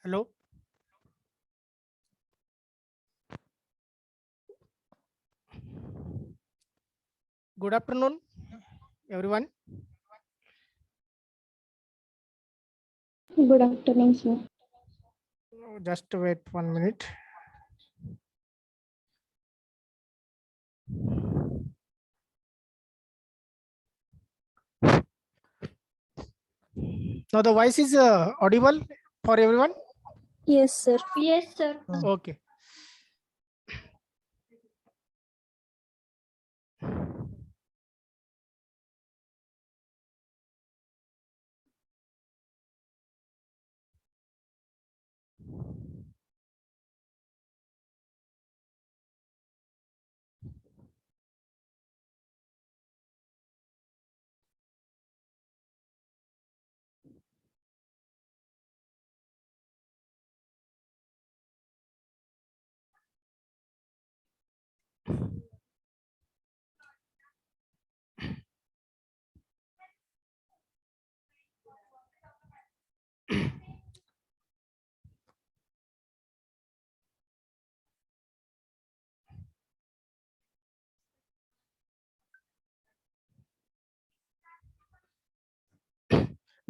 Hello. Good afternoon, everyone. Good afternoon, sir. Just wait 1 minute. Now the voice is audible for everyone. Yes, sir. Yes, sir. Okay.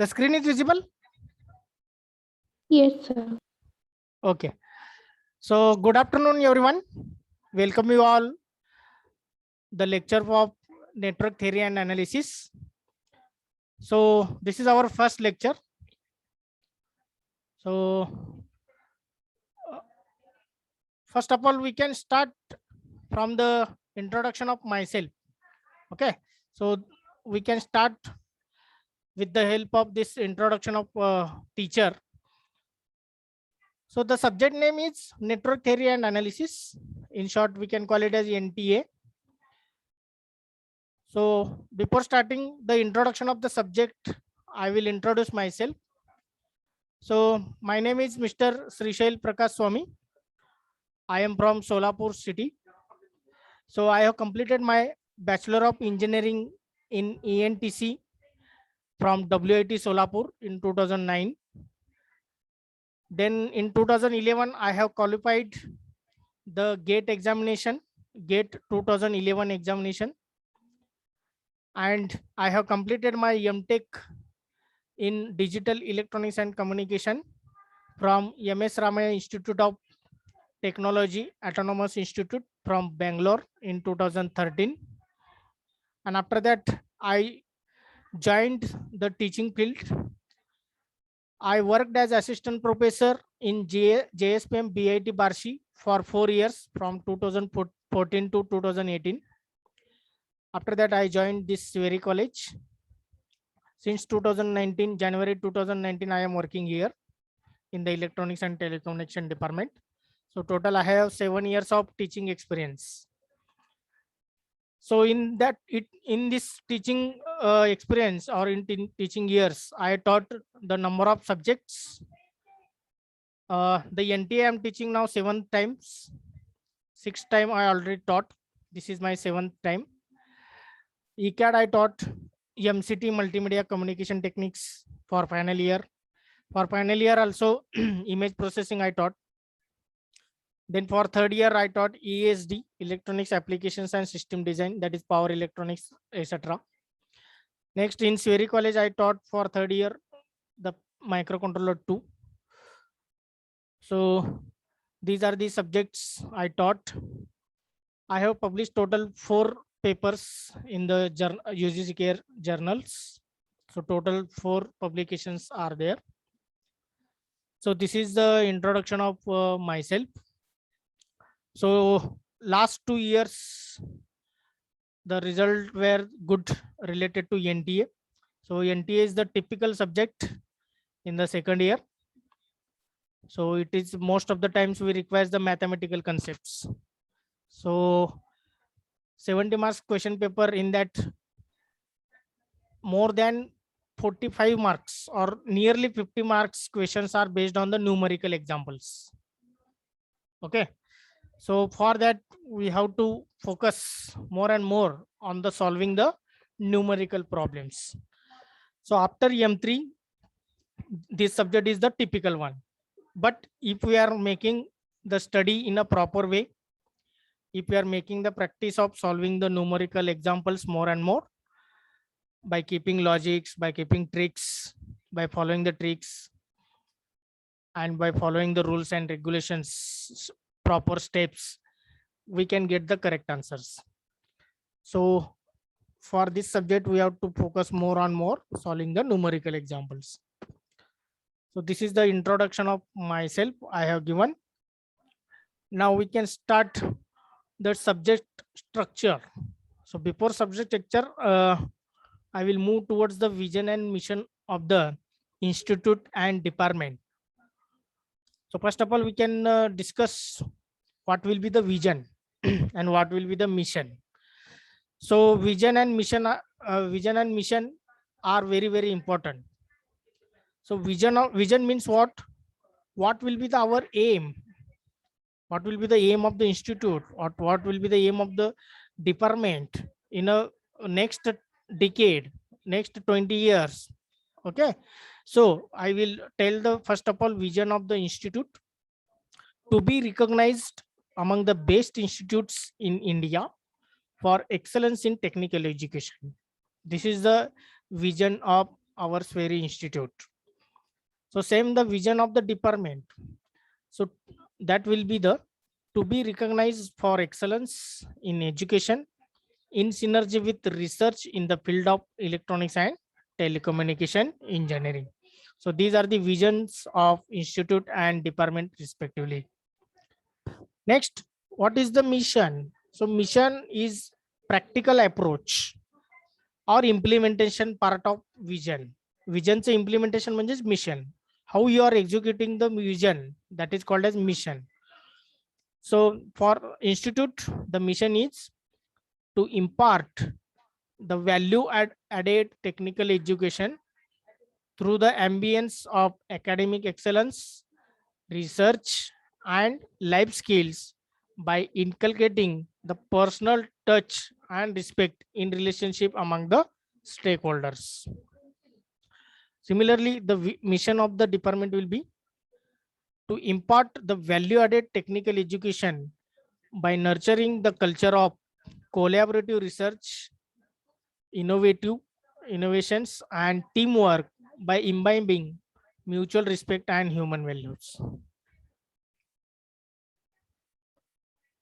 The screen is visible. Yes, sir. Okay. So good afternoon, everyone. Welcome you all the lecture of network theory and analysis. So this is our first lecture. So first of all, we can start from the introduction of myself. Okay. So we can start with the help of this introduction of teacher. So the subject name is network theory and analysis. In short, we can call it as NTA. So before starting the introduction of the subject, I will introduce myself. So my name is Mr. Srishail Prakash Swami. I am from Solapur city. So I have completed my Bachelor of Engineering in ENTC from WIT Solapur in 2009. Then in 2011, I have qualified the GATE examination, GATE 2011 examination. And I have completed my MTech in Digital Electronics and Communication from MS Ramaya Institute of Technology, Autonomous Institute from Bangalore in 2013. And after that, I joined the teaching field. I worked as assistant professor in JSPM BIT Barshi for 4 years from 2014 to 2018. After that, I joined this very college. Since 2019, January 2019, I am working here in the electronics and telecommunication department. So total, I have 7 years of teaching experience. So in this teaching experience or in teaching years, I taught the number of subjects. The NTA I am teaching now 7 times. 6th time I already taught. This is my 7th time. ECAD I taught MCT Multimedia Communication Techniques for final year. For final year also image processing I taught. Then for 3rd year I taught ESD, Electronics Applications and System Design, that is power electronics, etc. Next in Swery College I taught for 3rd year the microcontroller 2. So these are the subjects I taught. I have published total 4 papers in the UGC Care journals. So total 4 publications are there. So this is the introduction of myself. So last 2 years, the result were good related to NTA. So NTA is the typical subject in the 2nd year. So it is most of the times we require the mathematical concepts. So 70 marks question paper, in that more than 45 marks or nearly 50 marks questions are based on the numerical examples. Okay. So for that, we have to focus more and more on the solving the numerical problems. So after M3, this subject is the typical one. But if we are making the study in a proper way, if we are making the practice of solving the numerical examples more and more, by keeping logics, by keeping tricks, by following the tricks, and by following the rules and regulations, proper steps, we can get the correct answers. So for this subject, we have to focus more on more solving the numerical examples. So this is the introduction of myself I have given. Now we can start the subject structure. So before subject structure, I will move towards the vision and mission of the institute and department. So first of all, we can discuss what will be the vision and what will be the mission. So vision and mission are very, very important. So vision means what? What will be our aim? What will be the aim of the institute, or what will be the aim of the department in a next decade, next 20 years? Okay, so I will tell the first of all vision of the institute: to be recognized among the best institutes in India for excellence in technical education. This is the vision of our Spheri Institute. So same the vision of the department. So that will be the to be recognized for excellence in education in synergy with research in the field of electronics and telecommunication engineering. So these are the visions of institute and department respectively. Next, what is the mission? So mission is practical approach or implementation part of vision. Vision's implementation means mission. How you are executing the vision, that is called as mission. So for institute, the mission is to impart the value added technical education through the ambience of academic excellence, research, and life skills by inculcating the personal touch and respect in relationship among the stakeholders. Similarly, the mission of the department will be to impart the value added technical education by nurturing the culture of collaborative research, innovations, and teamwork by imbibing mutual respect and human values.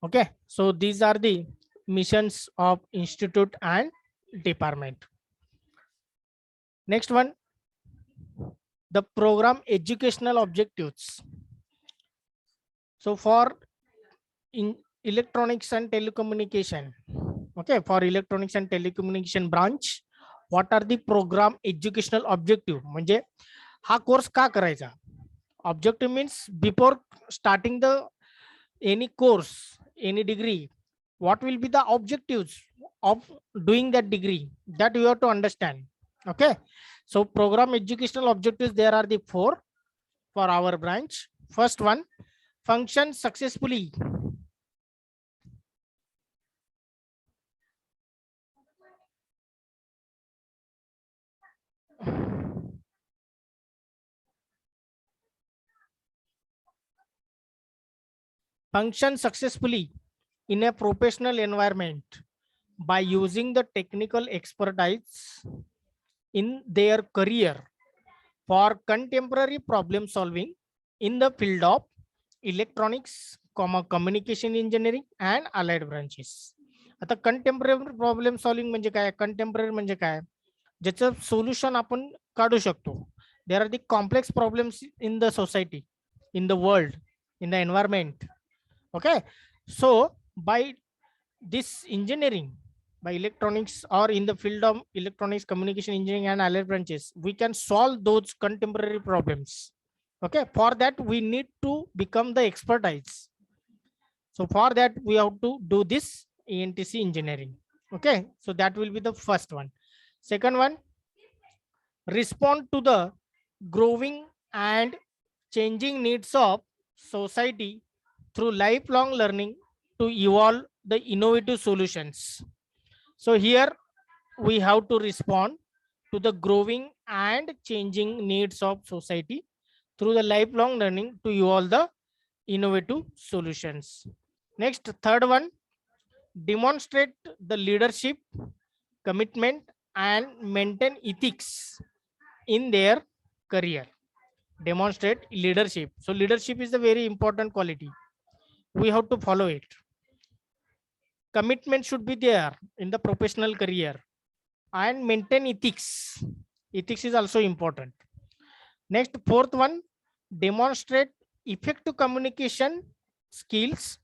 Okay, so these are the missions of institute and department. Next one, the program educational objectives. So for in electronics and telecommunication, okay, for electronics and telecommunication branch, what are the program educational objective? म्हणजे हा course का करायचा? Objective means before starting the any course, any degree, what will be the objectives of doing that degree? That you have to understand. Okay, so program educational objectives, there are the 4 for our branch. First one, function successfully. Function successfully in a professional environment by using the technical expertise in their career for contemporary problem solving in the field of electronics, communication engineering and allied branches. आता contemporary problem solving म्हणजे काय? Contemporary म्हणजे काय? ज्याचं solution आपण काढू शकतो. There are the complex problems in the society, in the world, in the environment. Okay, so by this engineering, by electronics or in the field of electronics, communication engineering and allied branches, we can solve those contemporary problems. Okay, for that we need to become the expertise. So for that we have to do this ENTC engineering. Okay, so that will be the first one. Second one, respond to the growing and changing needs of society through lifelong learning to evolve the innovative solutions. So here we have to respond to the growing and changing needs of society through the lifelong learning to evolve the innovative solutions. Next, third one, demonstrate the leadership, commitment, and maintain ethics in their career. Demonstrate leadership. So leadership is a very important quality. We have to follow it. Commitment should be there in the professional career, and maintain ethics. Ethics is also important. Next, fourth one, demonstrate effective communication skills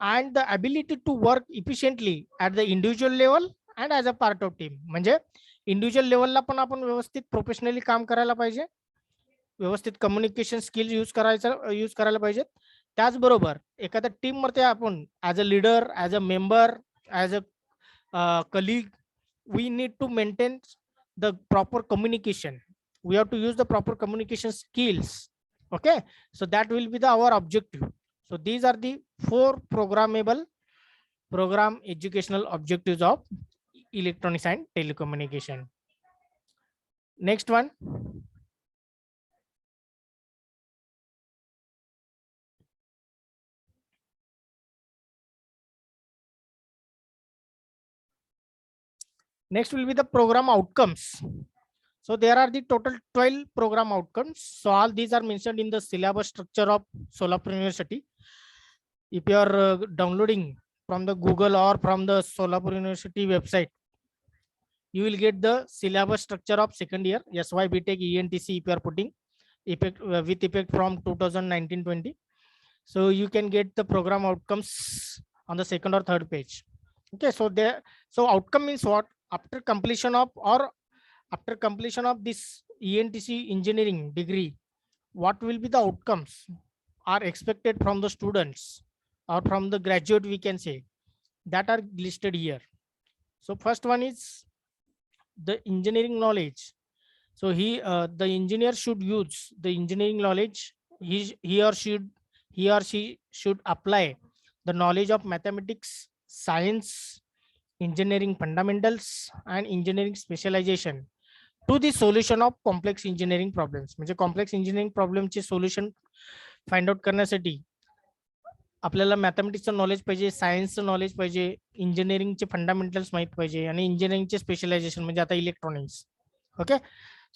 and the ability to work efficiently at the individual level and as a part of team. म्हणजे individual लेवलला पण आपण व्यवस्थित professionally काम करायला पाहिजे, व्यवस्थित communication skill use करायला पाहिजेत. त्याचबरोबर एखाद्या टीम मध्ये आपण as a leader, as a member, as a colleague, we need to maintain the proper communication. We have to use the proper communication skills. Okay, so that will be our objective. So these are the 4 programmable program educational objectives of electronics and telecommunication. Next one, next will be the program outcomes. So there are the total 12 program outcomes. So all these are mentioned in the syllabus structure of Solapur University. If you are downloading from the Google or from the Solapur University website, you will get the syllabus structure of second year SY BTech ENTC if you are putting effect with effect from 2019-20. So you can get the program outcomes on the second or third page. Okay, so outcome means what? After completion of this ENTC engineering degree, what will be the outcomes are expected from the students or from the graduate, we can say, that are listed here. So first one is the engineering knowledge. So the engineer should use the engineering knowledge. He or she should apply the knowledge of mathematics, science, engineering fundamentals, and engineering specialization to the solution of complex engineering problems. म्हणजे complex engineering problem चे solution find out करण्यासाठी आपल्याला मॅथमॅटिक्सचं knowledge पाहिजे, सायन्सचं knowledge पाहिजे, इंजिनिअरिंगचे fundamentals माहित पाहिजे आणि इंजिनिअरिंगचे specialisation म्हणजे आता electronics. Okay,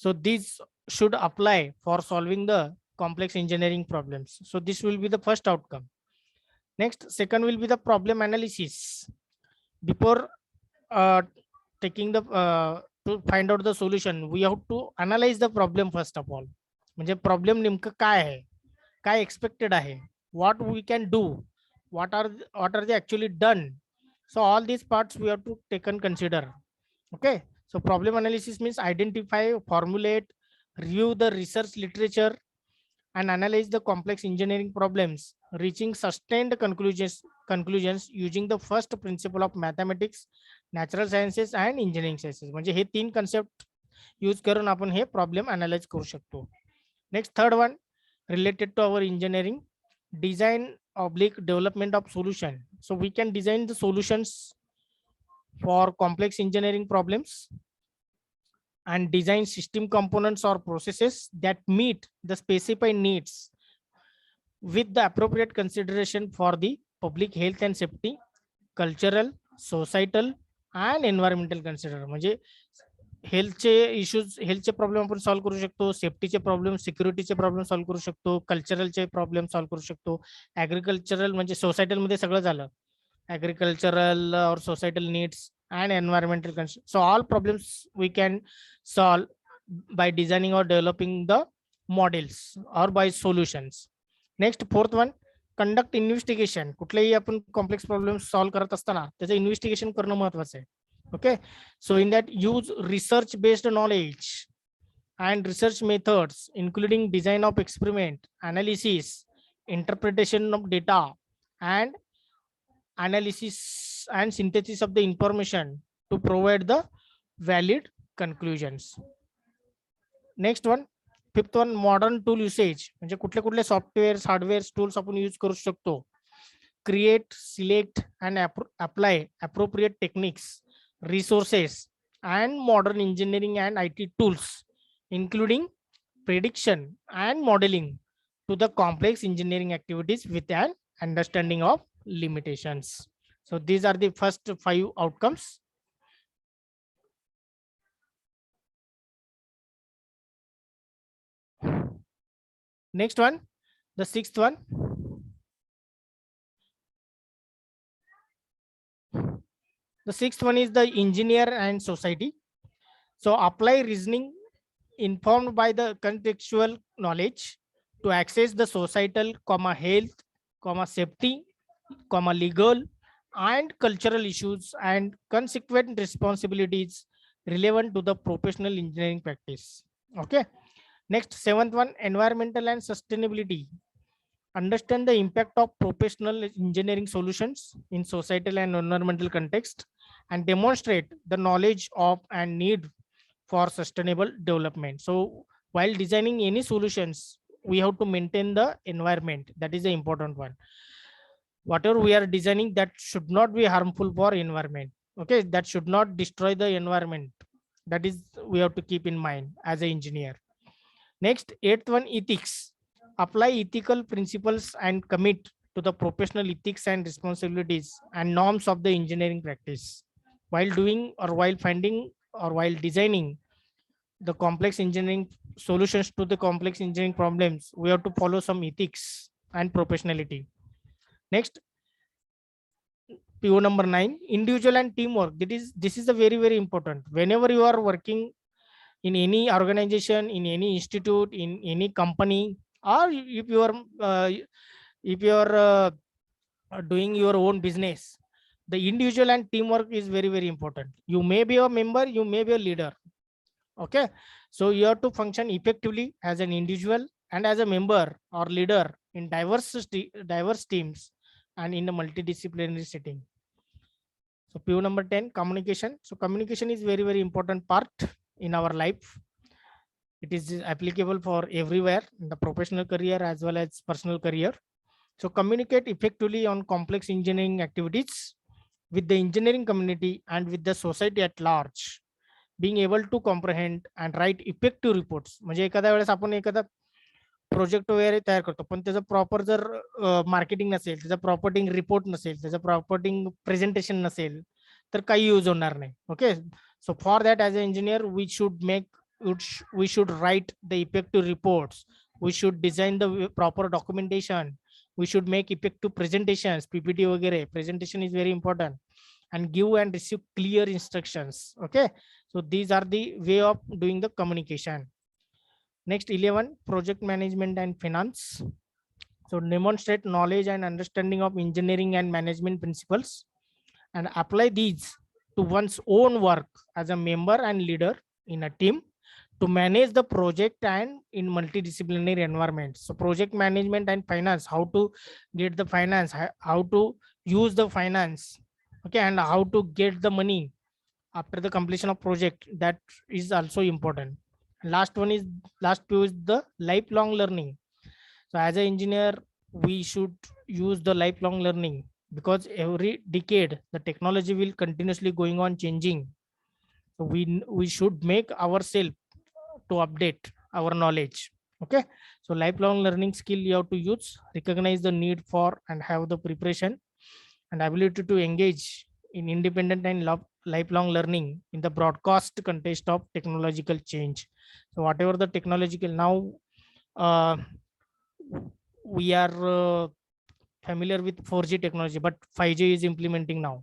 so these should apply for solving the complex engineering problems. So this will be the first outcome. Next, second will be the problem analysis. Before taking the to find out the solution, we have to analyze the problem first of all. म्हणजे problem नेमकं काय आहे, काय expected आहे, what we can do, what are they actually done. So all these parts we have to take and consider. Okay, so problem analysis means identify, formulate, review the research literature, and analyze the complex engineering problems, reaching sustained conclusions using the first principle of mathematics, natural sciences, and engineering sciences. म्हणजे हे 3 concept use करून आपण हे problem analyse करू शकतो. Next, third one related to our engineering, design oblique development of solution. So we can design the solutions for complex engineering problems and design system components or processes that meet the specified needs with the appropriate consideration for the public health and safety, cultural, societal, and environmental consider. म्हणजे हेल्थचे issues, हेल्थचे problem आपण solve करू शकतो, सेफ्टीचे problem, सिक्युरिटीचे problem solve करू शकतो, कल्चरलचे problem solve करू शकतो, agricultural म्हणजे societal मध्ये सगळं झालं, ऍग्रिकल्चरल और societal needs and environmental concerns. So all problems we can solve by designing or developing the models or by solutions. Next, fourth one, conduct investigation. कुठलेही आपण कॉम्प्लेक्स प्रॉब्लेम सॉल्व्ह करत असताना त्याचं इन्व्हेस्टिगेशन करणं महत्वाचं आहे. Okay, so in that use research based knowledge and research methods including design of experiment, analysis, interpretation of data, and analysis and synthesis of the information to provide the valid conclusions. Next one, fifth one, modern tool usage. म्हणजे कुठले कुठले software, hardware tools आपण use करू शकतो. Create, select, and apply appropriate techniques, resources, and modern engineering and IT tools, including prediction and modeling to the complex engineering activities with an understanding of limitations. So these are the first 5 outcomes. Next one, the 6th one. The 6th one is the engineer and society. So apply reasoning informed by the contextual knowledge to access the societal, health, safety, legal and cultural issues and consequent responsibilities relevant to the professional engineering practice. Okay. Next, 7th one, environmental and sustainability. Understand the impact of professional engineering solutions in societal and environmental context and demonstrate the knowledge of and need for sustainable development. So while designing any solutions, we have to maintain the environment. That is the important one. Whatever we are designing, that should not be harmful for environment. Okay, that should not destroy the environment. That is, we have to keep in mind as an engineer. Next, 8th one, ethics. Apply ethical principles and commit to the professional ethics and responsibilities and norms of the engineering practice. While doing or while finding or while designing the complex engineering solutions to the complex engineering problems, we have to follow some ethics and professionality. Next, PO number 9, individual and teamwork. This is a very important. Whenever you are working in any organization, in any institute, in any company, or if you are doing your own business, the individual and teamwork is very important. You may be a member, you may be a leader. Okay, so you have to function effectively as an individual and as a member or leader in diverse teams and in a multidisciplinary setting. So PO number 10, communication. So communication is very important part in our life. It is applicable for everywhere in the professional career as well as personal career. So communicate effectively on complex engineering activities with the engineering community and with the society at large. Being able to comprehend and write effective reports. म्हणजे एखाद्या वेळेस आपण एखादा project वगैरे तयार करतो, पण त्याचं प्रॉपर जर मार्केटिंग नसेल, त्याचा प्रॉपर्टिंग रिपोर्ट नसेल, त्याचं प्रॉपर्टिंग प्रेझेंटेशन नसेल, तर काही यूज होणार नाही. Okay, so for that as a engineer we should write the effective reports, we should design the proper documentation, we should make effective presentations, PPT वगैरे. Presentation is very important, and give and receive clear instructions. Okay, so these are the way of doing the communication. Next, 11, project management and finance. So demonstrate knowledge and understanding of engineering and management principles and apply these to one's own work as a member and leader in a team to manage the project and in multidisciplinary environments. So project management and finance, how to get the finance, how to use the finance, okay, and how to get the money after the completion of project, that is also important. Last two is the lifelong learning. So as an engineer, we should use the lifelong learning because every decade the technology will continuously going on changing. So we should make ourselves to update our knowledge. Okay, so lifelong learning skill you have to use, recognize the need for and have the preparation and ability to engage in independent and lifelong learning in the broadcast context of technological change. So whatever the technological now, we are familiar with 4G technology, but 5G is implementing now.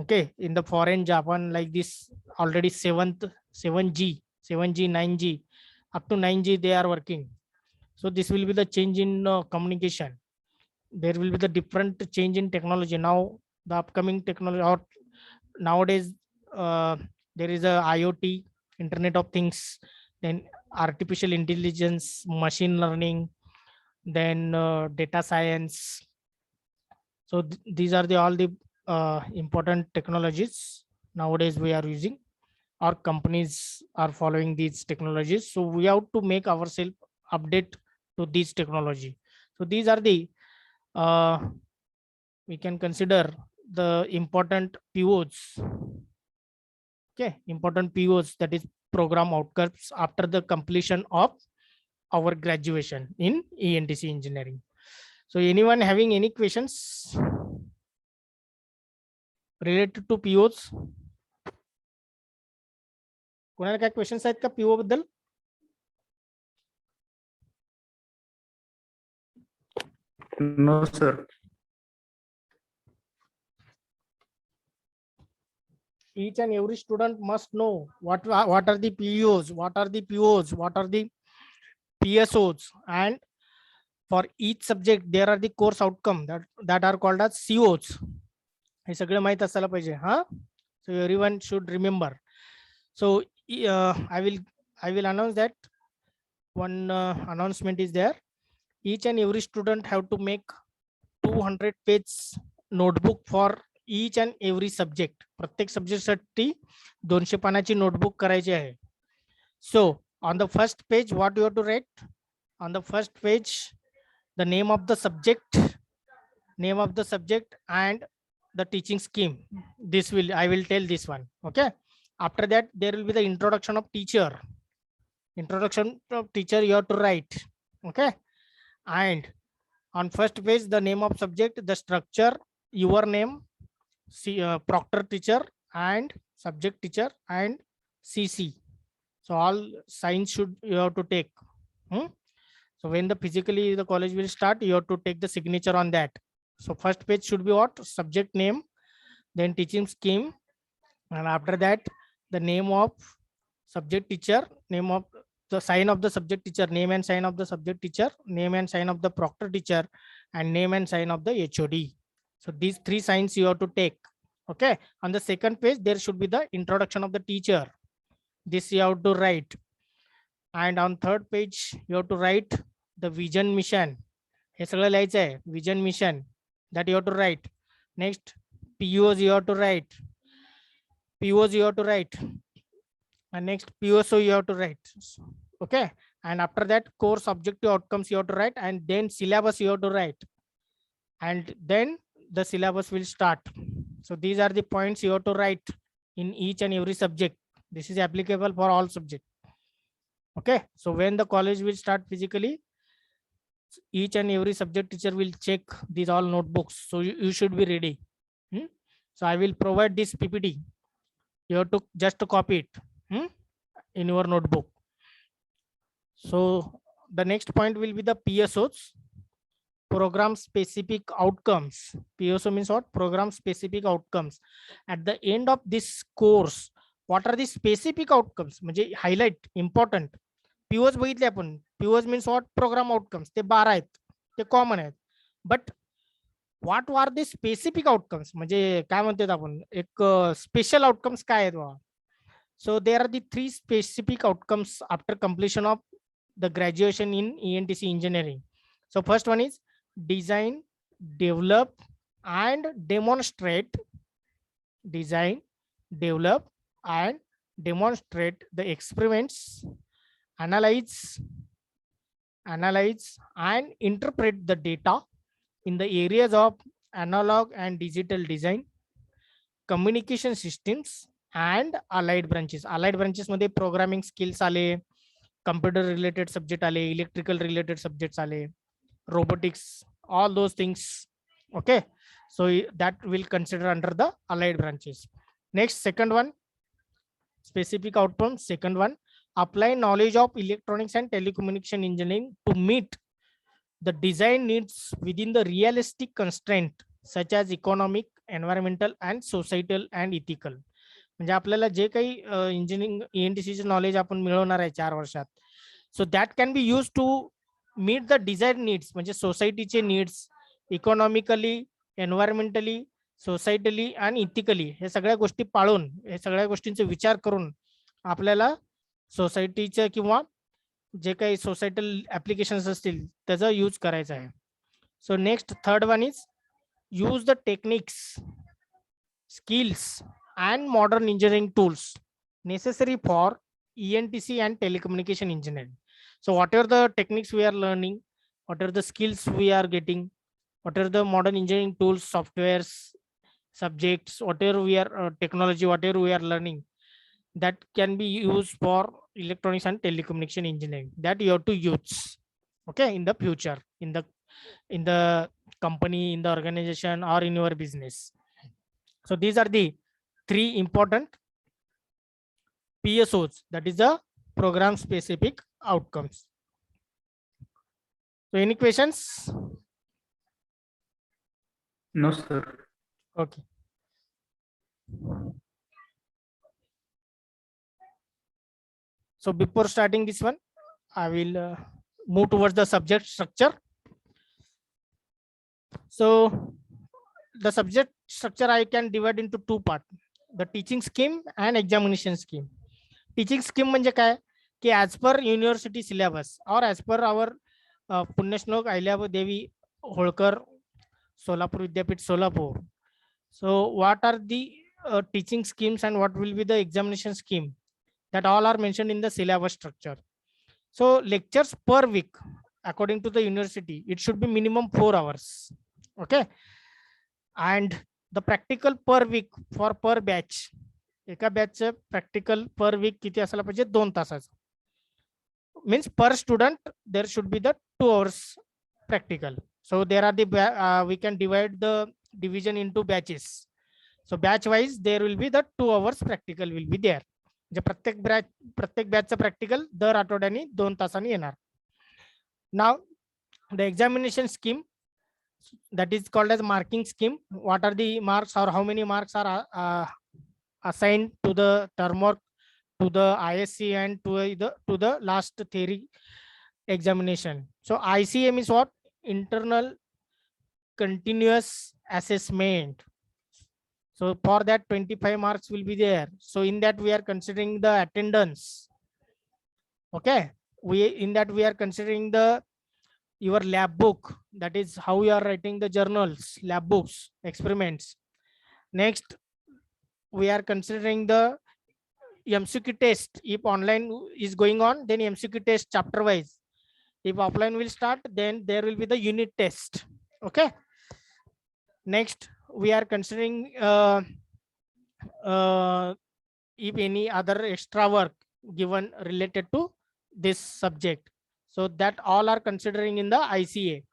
Okay, in the foreign Japan, like this already 7G, 9G, up to 9G they are working. So this will be the change in communication. There will be the different change in technology. Now the upcoming technology, or nowadays there is a IoT, Internet of Things, then artificial intelligence, machine learning, then data science. So these are all the important technologies nowadays we are using. Our companies are following these technologies, so we have to make ourselves update to this technology. So these are the we can consider the important POs. Okay, important POs, that is program outcomes after the completion of our graduation in ENTC engineering. So anyone having any questions related to POs? कोणाला काय questions आहेत का PO बद्दल? No, sir. Each and every student must know what are the POs, what are the POs, what are the PSOs, and for each subject there are the course outcome that are called as COs. हे सगळं माहित असायला पाहिजे हा. So everyone should remember. So I will announce that one announcement is there. Each and every student have to make 200 page notebook for each and every subject. प्रत्येक subject साठी 200 पानाची notebook करायची आहे. So on the first page, what you have to write? On the first page, the name of the subject, and the teaching scheme. I will tell this one. Okay. After that, there will be the introduction of teacher. Introduction of teacher you have to write. Okay. And on first page, the name of subject, the structure, your name, proctor teacher and subject teacher and CC. So all signs you have to take. So when the college will start, you have to take the signature on that. So first page should be what? Subject name, then teaching scheme, and after that the name of subject teacher, name of the sign of the subject teacher, name and sign of the subject teacher, name and sign of the proctor teacher, and name and sign of the HOD. So these 3 signs you have to take. Okay. On the second page, there should be the introduction of the teacher. This you have to write. And on third page, you have to write the vision mission. Vision mission that you have to write. Next, POs you have to write. And next, PSO you have to write. Okay. And after that, course objective outcomes you have to write, and then syllabus you have to write. And then the syllabus will start. So these are the points you have to write in each and every subject. This is applicable for all subjects. Okay. So when the college will start physically, each and every subject teacher will check these all notebooks. So you should be ready. So I will provide this PPT. You have to just copy it in your notebook. So the next point will be the PSOs, program specific outcomes. PSO means what? Program specific outcomes. At the end of this course, what are the specific outcomes? म्हणजे highlight important. POs बघितले आपण. POs means what? Program outcomes. ते 12 आहेत. ते common आहेत. But what are the specific outcomes? म्हणजे काय म्हणतात आपण? एक special outcomes काय आहेत बाबा? So there are the 3 specific outcomes after completion of the graduation in ENTC engineering. So first one is design, develop, and demonstrate. Design, develop, and demonstrate the experiments, analyze, and interpret the data in the areas of analog and digital design, communication systems, and allied branches. Allied branches मध्ये programming skills आले, computer related subject आले, electrical related subjects आले, robotics, all those things. Okay. So that will consider under the allied branches. Next, second one, specific outcome. Second one, apply knowledge of electronics and telecommunication engineering to meet the design needs within the realistic constraint such as economic, environmental, and societal and ethical. म्हणजे आपल्याला जे काही engineering ENTC knowledge आपण मिळवणार आहे 4 वर्षात, so that can be use to meet the desired needs, म्हणजे सोसायटीचे needs, economically, एन्व्हायरमेंटली, सोसायटली आणि ethically, हे सगळ्या गोष्टी पाळून, हे सगळ्या गोष्टींचा विचार करून आपल्याला सोसायटीचे किंवा जे काही सोसायटल ऍप्लिकेशन्स असतील त्याचा यूज करायचा आहे. So next third one is use the techniques, skills, and modern engineering tools necessary for ENTC and telecommunication engineering. So whatever the techniques we are learning, whatever the skills we are getting, whatever the modern engineering tools, softwares, subjects, whatever we are technology, whatever we are learning, that can be used for electronics and telecommunication engineering that you have to use, okay, in the future, in the company, in the organization, or in your business. So these are the three important PSOs, that is the program specific outcomes. So any questions? No, sir. Okay. So before starting this one, I will move towards the subject structure. So the subject structure I can divide into two parts, the teaching scheme and examination scheme. Teaching scheme म्हणजे काय की as per university syllabus or as per our Punyashlok Ahilyadevi Holkar Solapur Vidyapit Solapur. So what are the teaching schemes and what will be the examination scheme? That all are mentioned in the syllabus structure. So lectures per week, according to the university, it should be minimum 4 hours. Okay. And the practical per week for per batch. एका batch practical पर week किती असायला पाहिजे 2 तासाचं. Means per student there should be the 2 hours practical. So there are the we can divide the division into batches. So batch wise there will be the 2 hours practical will be there. म्हणजे प्रत्येक बॅचचं practical दर आठवड्याने 2 तासांनी येणार. Now the examination scheme, that is called as marking scheme. What are the marks or how many marks are assigned to the term work, to the ISC, and to the last theory examination. So ICM is what? Internal continuous assessment. So for that 25 marks will be there. So in that we are considering the attendance. Okay, in that we are considering your lab book, that is how you are writing the journals, lab books, experiments. Next we are considering the MCQ test. If online is going on, then MCQ test chapter wise. If offline will start, then there will be the unit test. Okay. Next we are considering if any other extra work given related to this subject. So that all are considering in the ICA.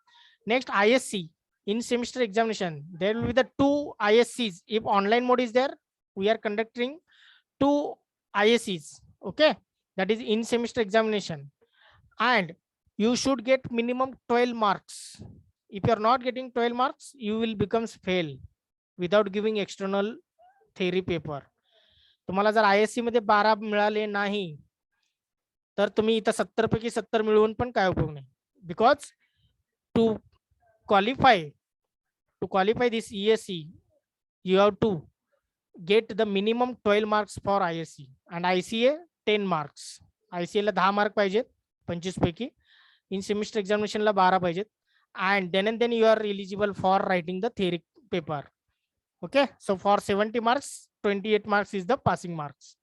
Next ISC, in semester examination, there will be the 2 ISCs. If online mode is there, we are conducting 2 ISCs. Okay, that is in semester examination, and you should get minimum 12 marks. If you are not getting 12 marks, you will become fail without giving external theory paper. तुम्हाला जर ISC मध्ये 12 मिळाले नाही तर तुम्ही इथं 70 पैकी 70 मिळवून पण काय उपयोग नाही. Because to qualify this ESC, you have to get the minimum 12 marks for ISC and ICA 10 marks. ICA La 10 mark पाहिजेत 25 पैकी, in semester examination ला 12 पाहिजेत, and then you are eligible for writing the theory paper. Okay, so for 70 marks 28 marks is the passing marks.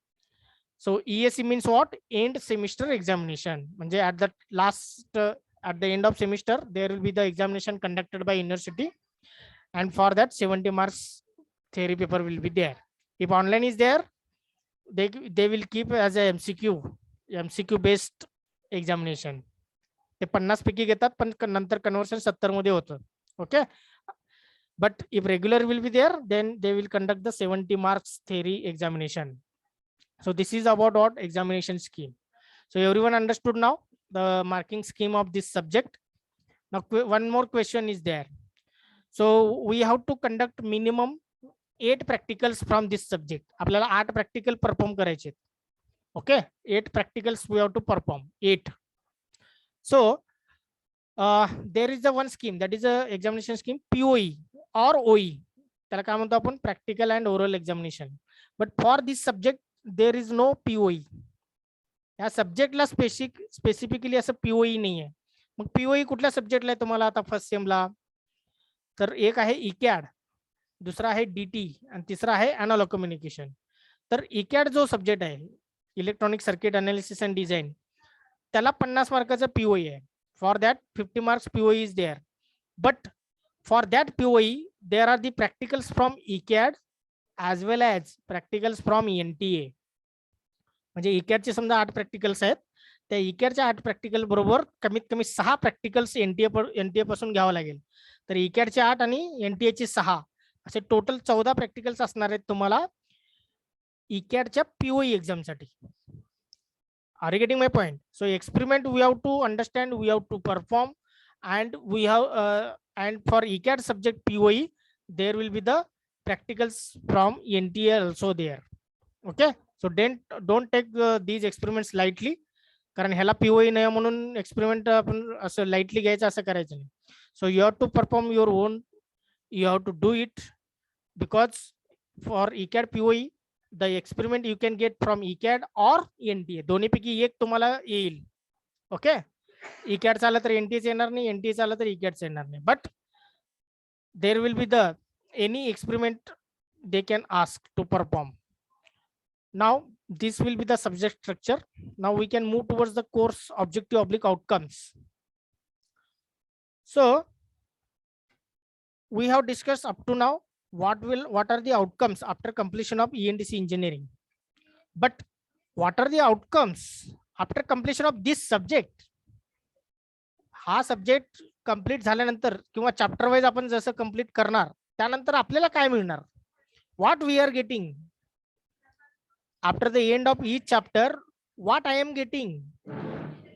So ESC means what? End semester examination. म्हणजे at the last at the end of semester there will be the examination conducted by university, and for that 70 marks theory paper will be there. If online is there, they will keep as a MCQ based examination. ते 50 पैकी घेतात पण नंतर conversion 70 मध्ये होतं. Okay, but if regular will be there, then they will conduct the 70 marks theory examination. So this is about what examination scheme. So everyone understood now the marking scheme of this subject. Now one more question is there. So we have to conduct minimum 8 practicals from this subject. आपल्याला 8 practical perform करायचे. Okay, 8 practicals we have to perform, 8. So there is the one scheme, that is a examination scheme, POE or OE. त्याला काय म्हणतो आपण, practical and oral examination. But for this subject there is no POE. या सब्जेक्टला specifically असं POE नाही आहे. मग POE कुठल्या सब्जेक्टला आहे तुम्हाला आता फर्स्ट सेमला? तर एक आहे ECAD, दुसरा आहे DT आणि तिसरा आहे एनालॉग कम्युनिकेशन. तर ECAD जो सब्जेक्ट आहे, electronic circuit analysis and design, त्याला 50 मार्काचा POE आहे. For that 50 marks POE is there, but for that POE there are the practicals from ECAD as well as practicals from NTA. म्हणजे इकॅटचे समजा 8 practicals आहेत, त्या इकॅटच्या 8 practical बरोबर कमीत कमी 6 प्रॅक्टिकल्स एनटीए पासून घ्यावं लागेल. तर इकॅटचे 8 आणि एनटीएचे 6 असे टोटल 14 प्रॅक्टिकल्स असणार आहेत तुम्हाला इकॅटच्या PoE एक्झामसाठी. Are you getting my point? So experiment we have to understand, we have to perform, and we have and for ECAT subject POE there will be the practicals from NTA also there. Okay, so don't take these experiments lightly, कारण ह्याला POE नाही म्हणून experiment आपण असं lightly घ्यायचं असं करायचं नाही. So you have to perform your own, you have to do it, because for ECAT POE the experiment you can get from ECAT or NTA, दोन्ही पैकी एक तुम्हाला येईल. ओके, ECAT चालला तर NTA येणार नाही, NTA चालला तर ECAT येणार नाही, but there will be the any experiment they can ask to perform. Now this will be the subject structure. Now we can move towards the course objective / outcomes. So we have discussed up to now what are the outcomes after completion of ENTC engineering, but what are the outcomes after completion of this subject? हा subject complete झाल्यानंतर किंवा chapter wise आपण जसं complete करणार त्यानंतर आपल्याला काय मिळणार, what we are getting after the end of each chapter, what I am getting,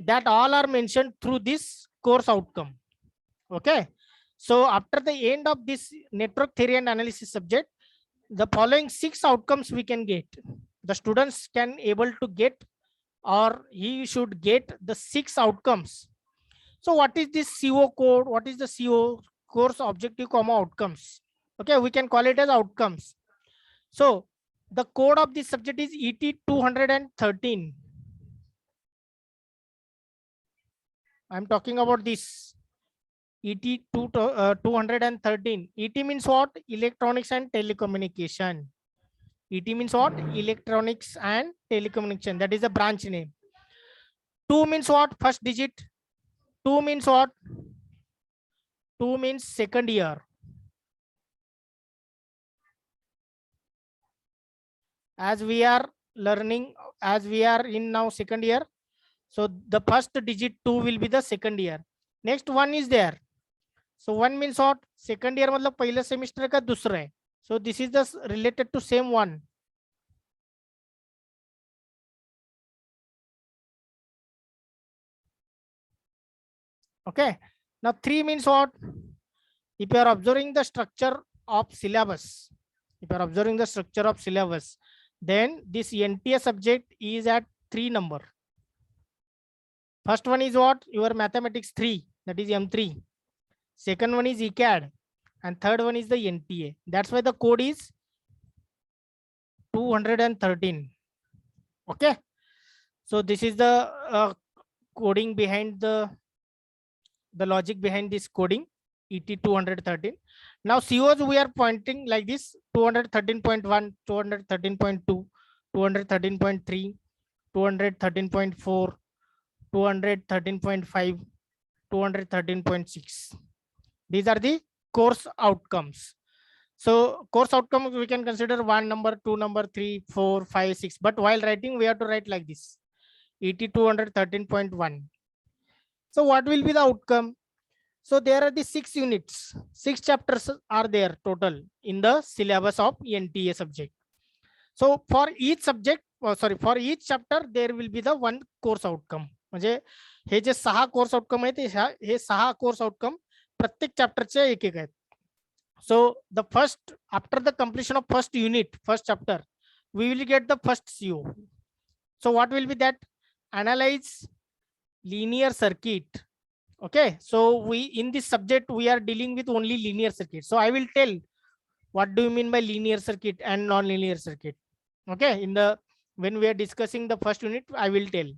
that all are mention through this course outcome. Okay, so after the end of this network theory and analysis subject, the following 6 outcomes we can get. The students can able to get, or he should get the 6 outcomes. So what is this CO code? What is the CO, course objective comma outcomes? Okay, we can call it as outcomes. So the code of this subject is ET 213. I'm talking about this ET 213. ET means what? Electronics and telecommunication. ET means what? Electronics and telecommunication. That is the branch name. 2 means what? First digit. 2 means what? 2 means second year. As we are learning, as we are in now second year, so the first digit 2 will be the second year. Next 1 is there. So 1 means what? Second year मतलब पहले semester का दूसरा है. So this is the related to same one. Okay. Now 3 means what? If you are observing the structure of syllabus, then this NTA subject is at 3 number. First one is what? Your mathematics 3, that is M3. Second one is ECAD, and third one is the NTA. That's why the code is 213. Okay, so this is the coding behind the logic behind this coding, ET 213. Now COs we are pointing like this: 213.1, 213.2, 213.3, 213.4, 213.5, 213.6. These are the course outcomes. So course outcomes we can consider 1 number, 2 number, 3, 4, 5, 6. But while writing, we have to write like this: ET 213.1. So what will be the outcome? So there are the 6 units, 6 chapters are there total in the syllabus of NTA subject. So for each subject, for each chapter, there will be the 1 course outcome. म्हणजे हे जे 6 course outcome आहेत हे 6 course outcome प्रत्येक चॅप्टरचे एक एक आहेत. So the first, after the completion of first unit, first chapter, we will get the first CO. So what will be that? Analyze linear circuit. Okay, so we in this subject we are dealing with only linear circuit. So I will tell what do you mean by linear circuit and non-linear circuit. Okay, when we are discussing the first unit, I will tell.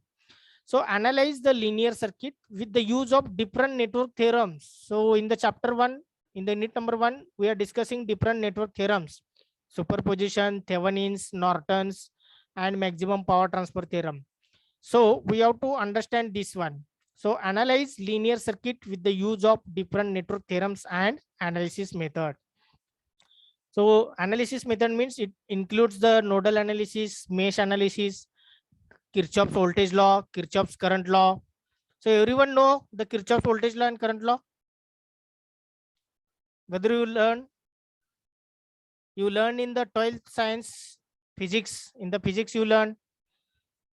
So analyze the linear circuit with the use of different network theorems. So in the chapter 1, in the unit number 1, we are discussing different network theorems: superposition, Thevenin's, Norton's, and maximum power transfer theorem. So we have to understand this one. So analyze linear circuit with the use of different network theorems and analysis method. So analysis method means it includes the nodal analysis, mesh analysis, Kirchhoff's voltage law, Kirchhoff's current law. So everyone know the Kirchhoff's voltage law and current law? Whether you learn in the 12th science physics, in the physics you learn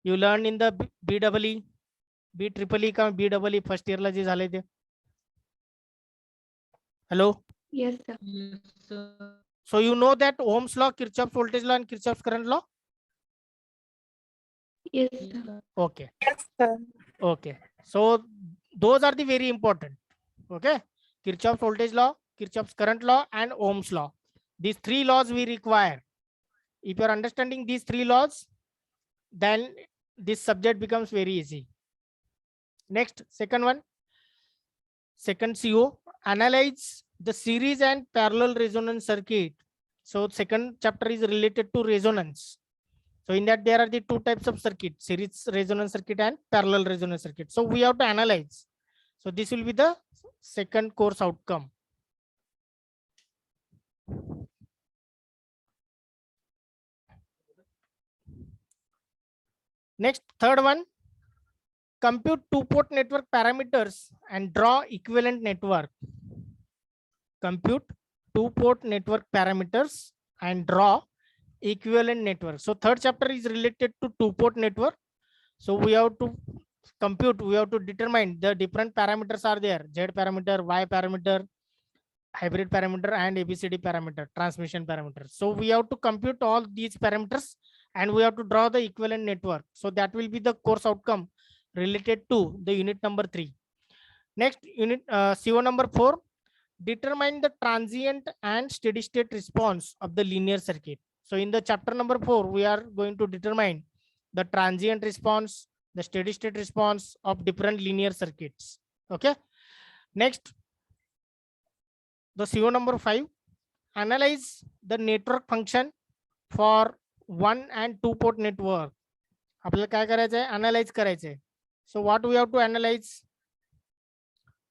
in the BEE, BEEE का BEE first year ला जे झाले ते. Hello. Yes, sir. So you know that Ohm's law, Kirchhoff's voltage law and Kirchhoff's current law? Yes, sir. Okay. Okay. So those are the very important. Okay. Kirchhoff's voltage law, Kirchhoff's current law and Ohm's law. These three laws we require. If you are understanding these three laws, then this subject becomes very easy. Next, second one. Second CO, analyze the series and parallel resonance circuit. So second chapter is related to resonance. So in that there are the two types of circuit, series resonance circuit and parallel resonance circuit. So we have to analyze. So this will be the second course outcome. Next, third one, compute two-port network parameters and draw equivalent network. Compute two-port network parameters and draw equivalent network. So third chapter is related to two-port network. So we have to compute, we have to determine the different parameters are there, Z parameter, Y parameter, hybrid parameter and ABCD parameter, transmission parameter. So we have to compute all these parameters and we have to draw the equivalent network. So that will be the course outcome related to the unit number 3. Next unit, CO number 4, determine the transient and steady state response of the linear circuit. So in the chapter number 4, we are going to determine the transient response, the steady state response of different linear circuits. Okay. Next, the CO number 5, analyze the network function for 1 and 2 port network. आपल्याला काय करायचं आहे, analyze करायचं आहे. So what we have to analyze?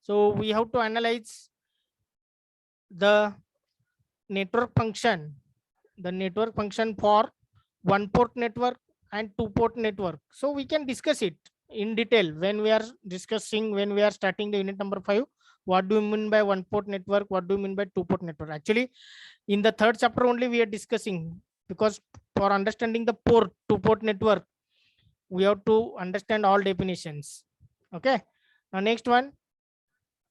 So we have to analyze the network function for 1 port network and 2 port network. So we can discuss it in detail when we are starting the unit number 5. What do you mean by 1 port network? What do you mean by 2 port network? Actually, in the third chapter only we are discussing, because for understanding the 2 port network, we have to understand all definitions. Okay. Now next one,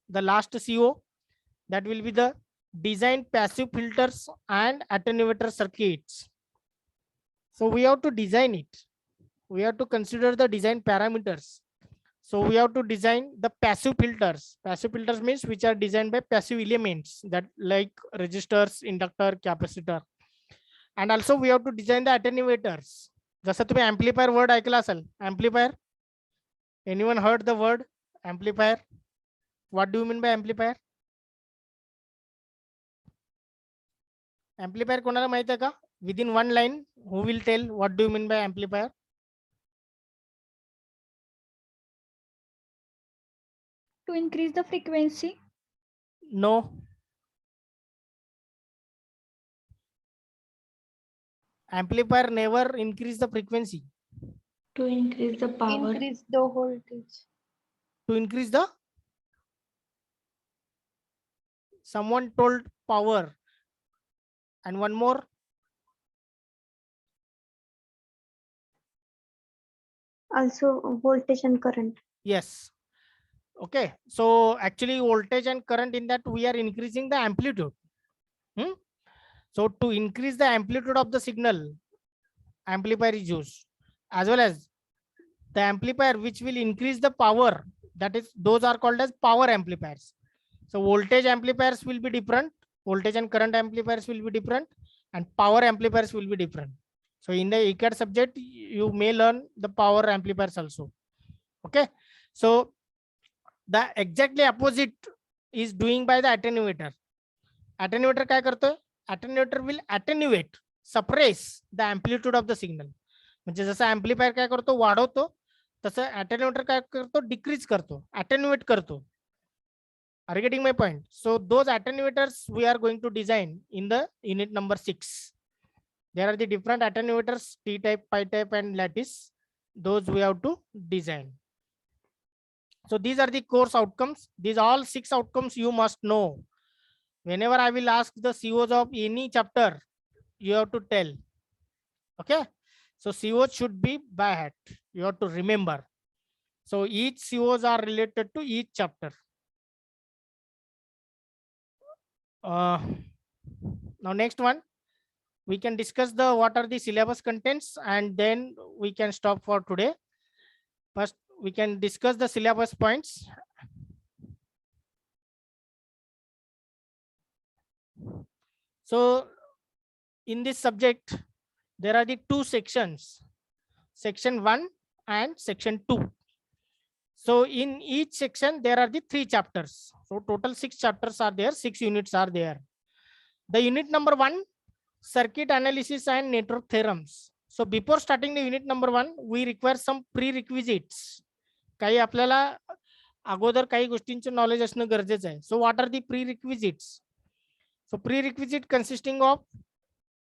the last CO, that will be the design passive filters and attenuator circuits. So we have to design it. We have to consider the design parameters. So we have to design the passive filters. Passive filters means which are designed by passive elements, that like resistors, inductor, capacitor. And also we have to design the attenuators. जसं तुम्ही amplifier word ऐकला असेल, amplifier. Anyone heard the word amplifier? What do you mean by amplifier? Amplifier कोणाला माहित आहे का? Within one line, who will tell what do you mean by amplifier? To increase the frequency. No. Amplifier never increase the frequency. To increase the power. Increase the voltage. To increase the? Someone told power. And one more. Also voltage and current. Yes. Okay. So actually voltage and current, in that we are increasing the amplitude. So to increase the amplitude of the signal, amplifier is used, as well as the amplifier which will increase the power, that is, those are called as power amplifiers. So voltage amplifiers will be different, voltage and current amplifiers will be different, and power amplifiers will be different. So in the ECAD subject, you may learn the power amplifiers also. Okay. So the exactly opposite is doing by the attenuator. Attenuator काय करतोय? Attenuator will attenuate, suppress the amplitude of the signal. म्हणजे जसं amplifier काय करतो, वाढवतो, तसं attenuator काय करतो, decrease करतो, attenuate करतो. Are you getting my point? So those attenuators we are going to design in the unit number 6. There are the different attenuators, T-type, Pi-type, and lattice. those we have to design. So these are the course outcomes. These all 6 outcomes you must know. Whenever I will ask the COs of any chapter, you have to tell. Okay. So COs should be by heart. You have to remember. So each COs are related to each chapter. Now next one, we can discuss the what are the syllabus contents, and then we can stop for today. First, we can discuss the syllabus points. So in this subject, there are the 2 sections, section 1 and section 2. So in each section, there are the 3 chapters. So total 6 chapters are there, 6 units are there. The unit number 1, circuit analysis and network theorems. So before starting the unit number 1, we require some prerequisites. काही आपल्याला अगोदर काही गोष्टींचे knowledge असणं गरजेचं आहे. So what are the prerequisites? So prerequisite consisting of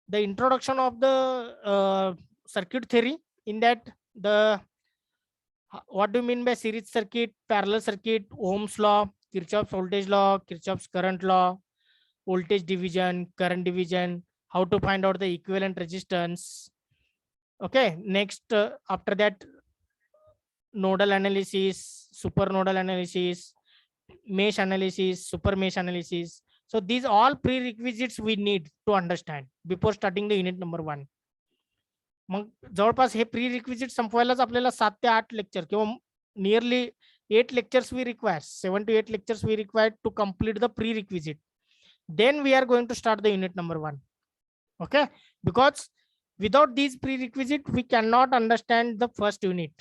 the introduction of the circuit theory. In that, the what do you mean by series circuit, parallel circuit, Ohm's law, Kirchhoff's voltage law, Kirchhoff's current law, voltage division, current division, how to find out the equivalent resistance. Okay, next after that, nodal analysis, super nodal analysis, mesh analysis, super mesh analysis. So these all prerequisites we need to understand before starting the unit number 1. मग जवळपास हे prerequisite संपवायलाच आपल्याला 7 ते 8 lecture किंवा nearly 8 lectures we require, 7 to 8 lectures we require to complete the prerequisite. Then we are going to start the unit number 1. Okay, because without these prerequisites, we cannot understand the first unit.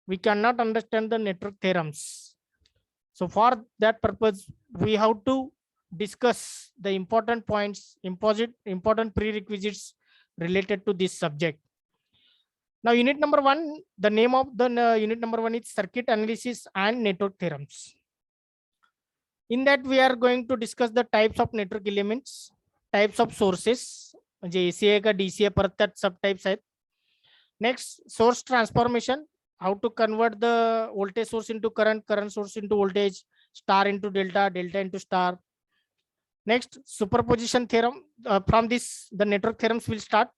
We cannot understand the network theorems. So for that purpose, we have to discuss the important points, important prerequisites related to this subject. Now, unit number 1, the name of the unit number 1 is circuit analysis and network theorems. In that, we are going to discuss the types of network elements, types of sources, म्हणजे AC आहे का DC आहे, परत त्यात subtypes आहेत. Next, source transformation, how to convert the voltage source into current, current source into voltage, star into delta, delta into star. Next, superposition theorem. From this, the network theorems will start.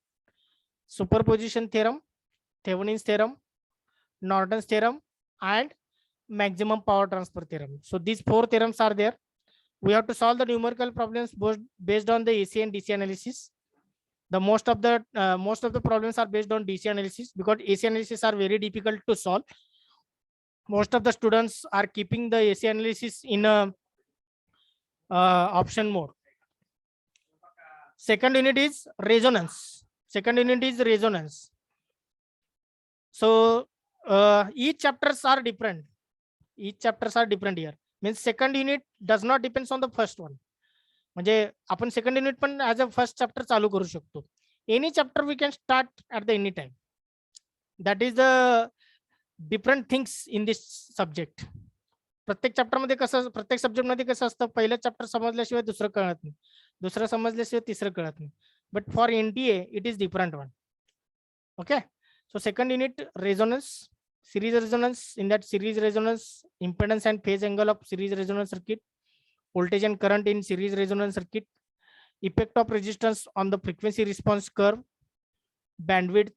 Superposition theorem, Thevenin's theorem, Norton's theorem, and maximum power transfer theorem. So these 4 theorems are there. We have to solve the numerical problems based on the AC and DC analysis. The most of the problems are based on DC analysis because AC analysis are very difficult to solve. Most of the students are keeping the AC analysis in a option mode. Second unit is resonance. So each chapters are different. Here. Means second unit does not depends on the first one. म्हणजे आपण second unit पण as a first chapter चालू करू शकतो. Any chapter we can start at the any time. That is the different things in this subject. प्रत्येक chapter मध्ये कसं, प्रत्येक सब्जेक्ट मध्ये कसं असतं, पहिलं चॅप्टर समजल्याशिवाय दुसरं कळत नाही, दुसरं समजल्याशिवाय तिसरं कळत नाही. But for NTA it is different one. Okay, so second unit, resonance, series resonance. In that series resonance, impedance and phase angle of series resonance circuit, voltage and current in series resonance circuit, effect of resistance on the frequency response curve, bandwidth,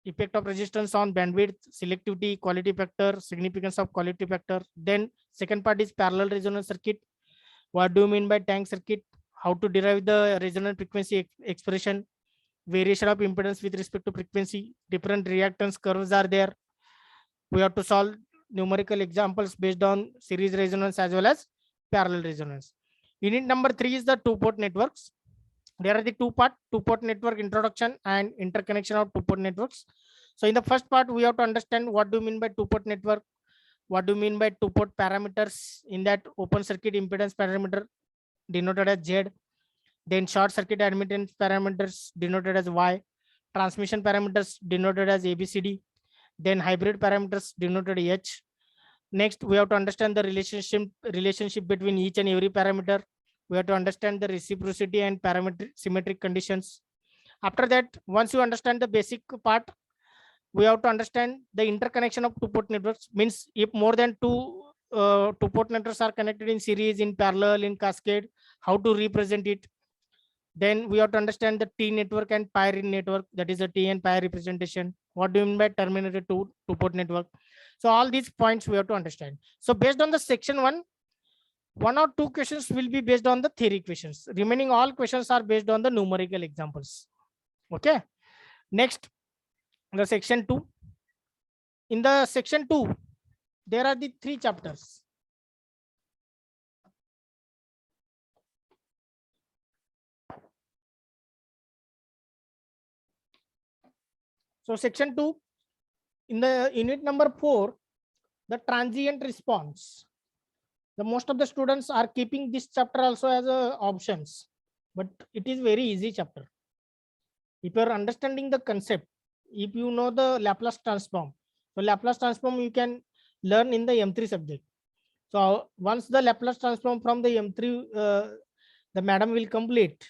effect of resistance on bandwidth, selectivity, quality factor, significance of quality factor. Then second part is parallel resonance circuit. What do you mean by tank circuit? How to derive the resonant frequency expression, variation of impedance with respect to frequency, different reactance curves are there. We have to solve numerical examples based on series resonance as well as parallel resonance. Unit number 3 is the 2-port networks. There are the 2-port network introduction and interconnection of 2-port networks. So in the first part, we have to understand what do you mean by 2-port network, what do you mean by 2-port parameters. In that, open circuit impedance parameter denoted as Z, then short circuit admittance parameters denoted as Y, transmission parameters denoted as ABCD, then hybrid parameters denoted H. Next, we have to understand the relationship between each and every parameter. We have to understand the reciprocity and parametric symmetric conditions. After that, once you understand the basic part, we have to understand the interconnection of two-port networks. Means if more than two-port networks are connected in series, in parallel, in cascade, how to represent it. Then we have to understand the T network and pi ring network, that is a T and pi representation. What do you mean by terminated two-port network? So all these points we have to understand. So based on the section one or two questions will be based on the theory questions. Remaining all questions are based on the numerical examples. Okay. Next, the section 2. In the section 2, there are the 3 chapters. So section 2, in the unit number 4, the transient response. The most of the students are keeping this chapter also as a options, but it is very easy chapter. If you are understanding the concept, if you know the Laplace transform, so Laplace transform you can learn in the M3 subject. So once the Laplace transform from the M3, the madam will complete,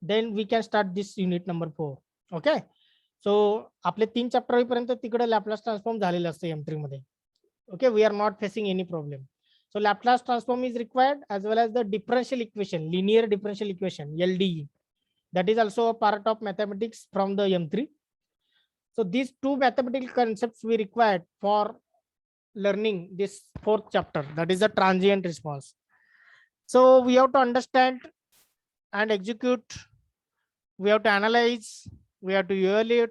then we can start this unit number 4. Okay. So आपले 3 chapter होईपर्यंत तिकडे Laplace transform झालेलं असतं M3 मध्ये. Okay, we are not facing any problem. So Laplace transform is required, as well as the differential equation, linear differential equation, LDE. That is also a part of mathematics from the M3. So these 2 mathematical concepts we required for learning this 4th chapter, that is the transient response. So we have to understand and execute, we have to analyze, we have to evaluate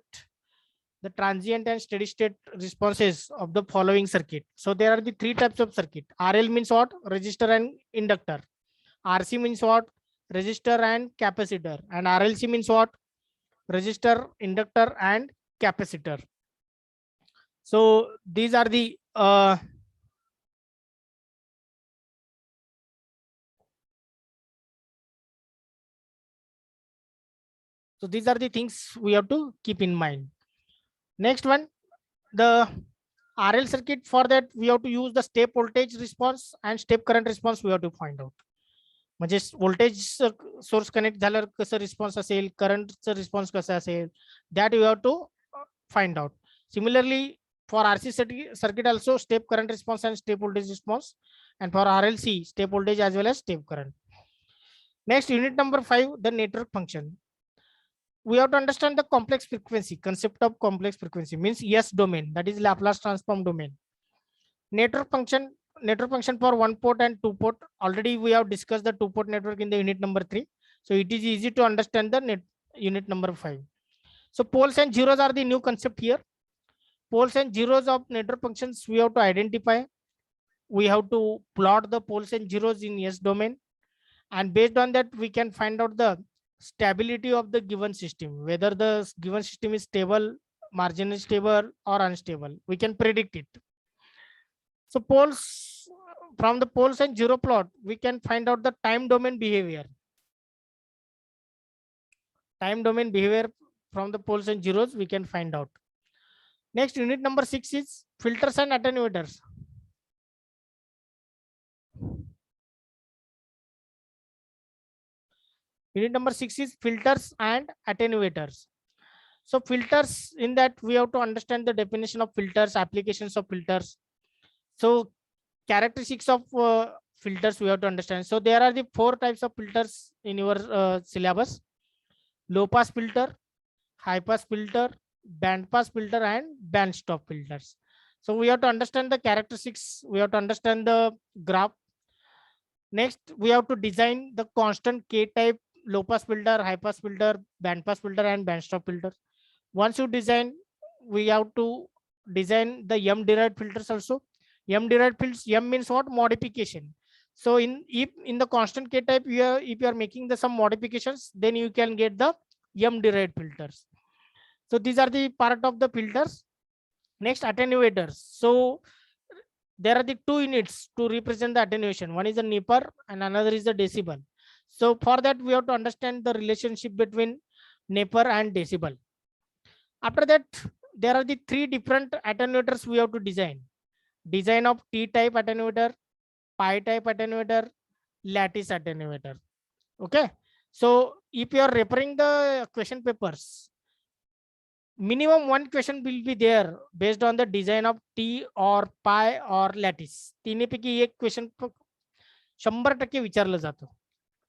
the transient and steady state responses of the following circuit. So there are the 3 types of circuit. RL means what? Resistor and inductor. RC means what? Resistor and capacitor. And RLC means what? Resistor, inductor and capacitor. So these are the so these are the things we have to keep in mind. Next one, the RL circuit. For that we have to use the step voltage response and step current response we have to find out. म्हणजे voltage source connect झाल्यावर कसं response असेल, currentचा response कसा असेल, that you have to find out. Similarly, for RC circuit also step current response and step voltage response, and for RLC step voltage as well as step current. Next, unit number 5, the network function. We have to understand the complex frequency. Concept of complex frequency means S domain, that is Laplace transform domain. Network function for 1 port and 2 port. Already we have discussed the 2-port network in the unit number 3. So it is easy to understand the unit number 5. So poles and zeros are the new concept here. Poles and zeros of network functions we have to identify. We have to plot the poles and zeros in S domain. And based on that, we can find out the stability of the given system, whether the given system is stable, marginally stable or unstable. We can predict it. So poles, from the poles and zero plot, we can find out the time domain behavior. Time domain behavior from the poles and zeros we can find out. Next, unit number 6 is filters and attenuators. Unit number 6 is filters and attenuators. So filters, in that we have to understand the definition of filters, applications of filters. So characteristics of filters we have to understand. So there are the 4 types of filters in your syllabus: low pass filter, high pass filter, band pass filter and band stop filters. So we have to understand the characteristics, we have to understand the graph. Next, we have to design the constant K type low pass filter, high pass filter, band pass filter and band stop filter. Once you design, we have to design the M derived filters also. M derived filters, M means what? Modification. So in the constant K type, if you are making the some modifications, then you can get the M derived filters. So these are the part of the filters. Next, attenuators. So there are the 2 units to represent the attenuation. One is the Nipper and another is the decibel. So for that, we have to understand the relationship between Nipper and decibel. After that, there are the 3 different attenuators we have to design. Design of T-type attenuator, pi-type attenuator, lattice attenuator. Okay. So if you are referring the question papers, minimum one question will be there based on the design of T or pi or lattice. तिन्हीपैकी एक question 100% विचारलं जातं.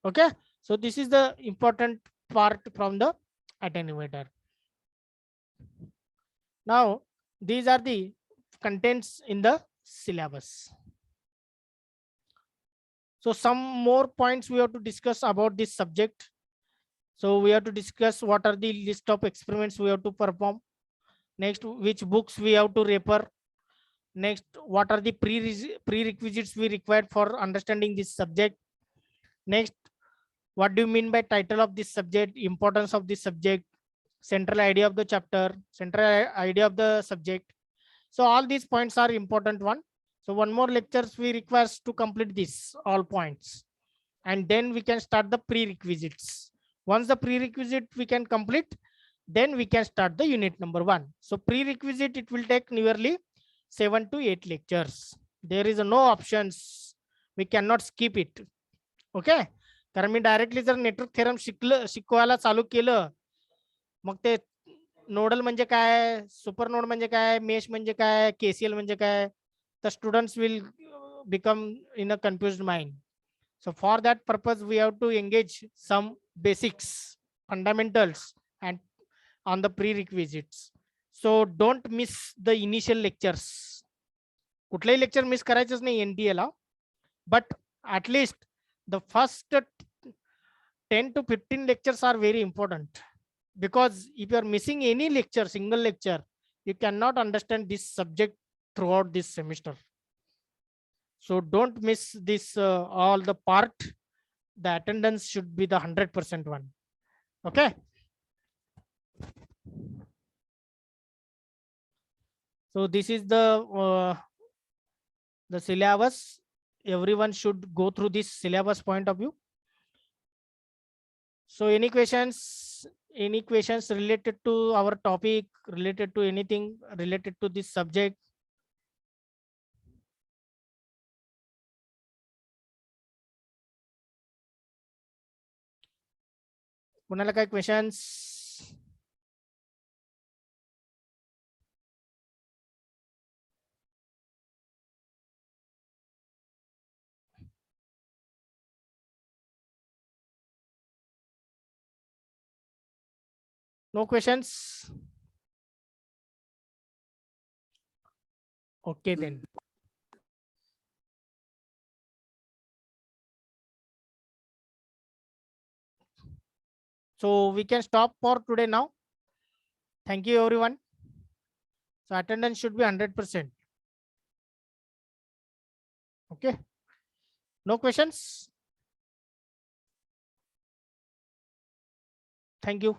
Okay, so this is the important part from the attenuator. Now these are the contents in the syllabus. So some more points we have to discuss about this subject. So we have to discuss what are the list of experiments we have to perform. Next, which books we have to refer. Next, what are the prerequisites we required for understanding this subject. Next, what do you mean by title of this subject, importance of this subject, central idea of the chapter, central idea of the subject. So all these points are important one. So one more lectures we require to complete this all points, and then we can start the prerequisites. Once the prerequisite we can complete, then we can start the unit number 1. So prerequisite, it will take nearly 7 to 8 lectures. There is no options, we cannot skip it. Okay, कारण मी directly जर network theorem शिकवायला चालू केलं, मग ते nodal म्हणजे काय, super node म्हणजे काय, मेश म्हणजे काय, केसीएल म्हणजे काय, the students will become in a confused mind. So for that purpose we have to engage some basics, fundamentals, and on the prerequisites. So don't miss the initial lectures. कुठलेही lecture miss करायचंच नाही NTA ला, but at least the first 10 to 15 lectures are very important, because if you are missing any lecture, single lecture, you cannot understand this subject throughout this semester. So don't miss this all the part. The attendance should be the 100% one. Okay. So this is the syllabus. Everyone should go through this syllabus point of view. So any questions? Any questions related to our topic, related to anything related to this subject? कोणाला काय questions? No questions? Okay then. So we can stop for today now. Thank you everyone. So attendance should be 100%. Okay. No questions? Thank you.